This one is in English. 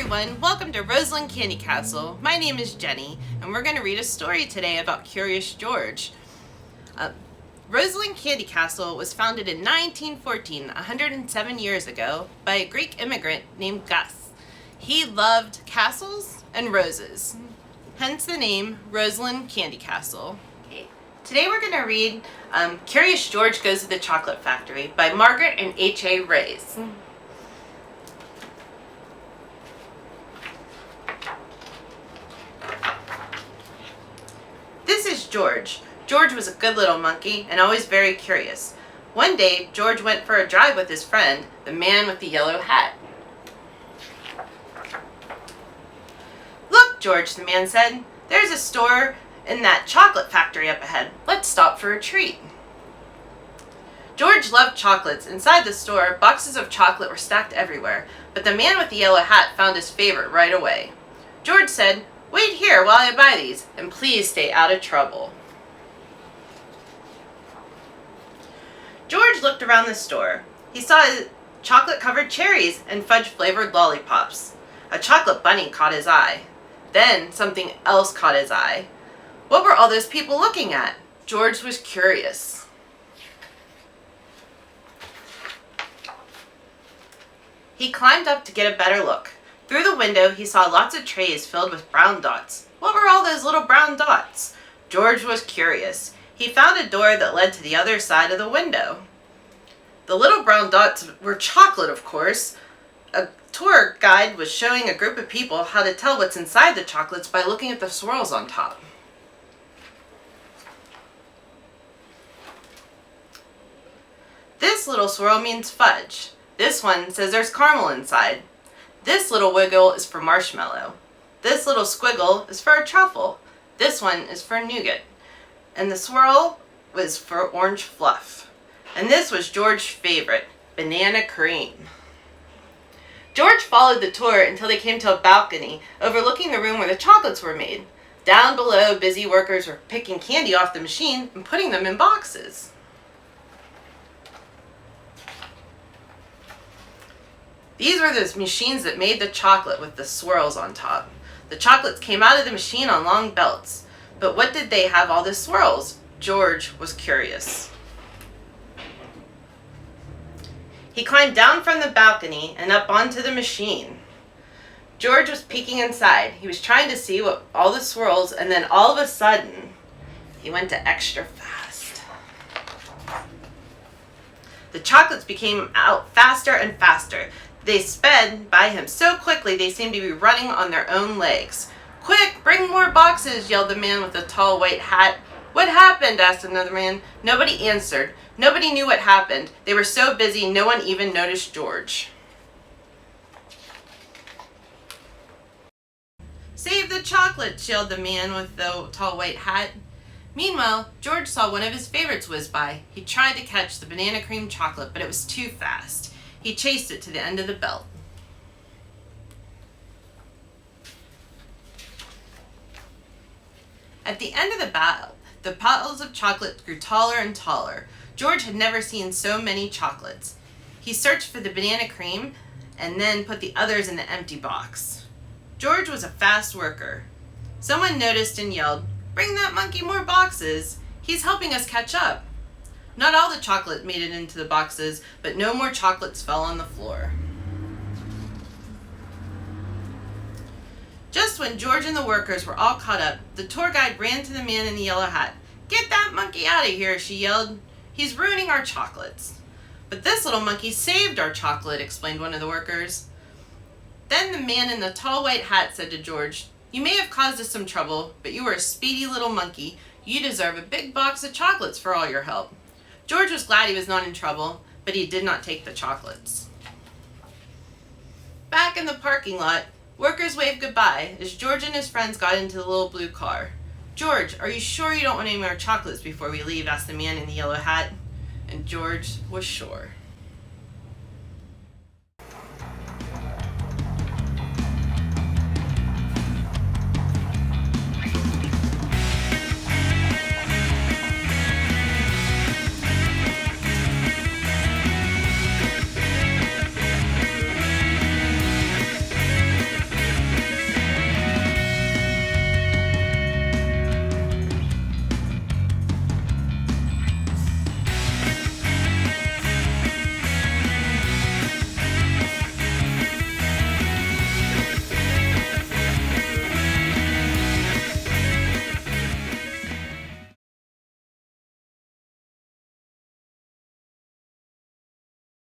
everyone, welcome to Rosalind Candy Castle. My name is Jenny, and we're going to read a story today about Curious George. Rosalind Candy Castle was founded in 1914, 107 years ago, by a Greek immigrant named Gus. He loved castles and roses, hence the name Rosalind Candy Castle. Okay. Today we're going to read Curious George Goes to the Chocolate Factory by Margaret and H.A. Rays. This is George. George was a good little monkey and always very curious. One day, George went for a drive with his friend, the man with the yellow hat. "Look, George," the man said, "there's a store in that chocolate factory up ahead. Let's stop for a treat." George loved chocolates. Inside the store, boxes of chocolate were stacked everywhere, but the man with the yellow hat found his favorite right away. George said, "Wait here while I buy these, and please stay out of trouble." George looked around the store. He saw chocolate-covered cherries and fudge-flavored lollipops. A chocolate bunny caught his eye. Then something else caught his eye. What were all those people looking at? George was curious. He climbed up to get a better look. Through the window, he saw lots of trays filled with brown dots. What were all those little brown dots? George was curious. He found a door that led to the other side of the window. The little brown dots were chocolate, of course. A tour guide was showing a group of people how to tell what's inside the chocolates by looking at the swirls on top. This little swirl means fudge. This one says there's caramel inside. This little wiggle is for marshmallow. This little squiggle is for a truffle. This one is for nougat. And the swirl was for orange fluff. And this was George's favorite, banana cream. George followed the tour until they came to a balcony overlooking the room where the chocolates were made. Down below, busy workers were picking candy off the machine and putting them in boxes. These were the machines that made the chocolate with the swirls on top. The chocolates came out of the machine on long belts. But what did they have all the swirls? George was curious. He climbed down from the balcony and up onto the machine. George was peeking inside. He was trying to see what all the swirls, and then all of a sudden, he went to extra fast. The chocolates became out faster and faster. They sped by him so quickly they seemed to be running on their own legs. "Quick, bring more boxes," yelled the man with the tall white hat. "What happened?" asked another man. Nobody answered. Nobody knew what happened. They were so busy, no one even noticed George. "Save the chocolates," yelled the man with the tall white hat. Meanwhile, George saw one of his favorites whiz by. He tried to catch the banana cream chocolate, but it was too fast. He chased it to the end of the belt. At the end of the battle, the piles of chocolate grew taller and taller. George had never seen so many chocolates. He searched for the banana cream and then put the others in the empty box. George was a fast worker. Someone noticed and yelled, "Bring that monkey more boxes. He's helping us catch up." Not all the chocolate made it into the boxes, but no more chocolates fell on the floor. Just when George and the workers were all caught up, the tour guide ran to the man in the yellow hat. "Get that monkey out of here," she yelled. "He's ruining our chocolates." "But this little monkey saved our chocolate," explained one of the workers. Then the man in the tall white hat said to George, "You may have caused us some trouble, but you were a speedy little monkey. You deserve a big box of chocolates for all your help." George was glad he was not in trouble, but he did not take the chocolates. Back in the parking lot, workers waved goodbye as George and his friends got into the little blue car. "George, are you sure you don't want any more chocolates before we leave?" asked the man in the yellow hat. And George was sure.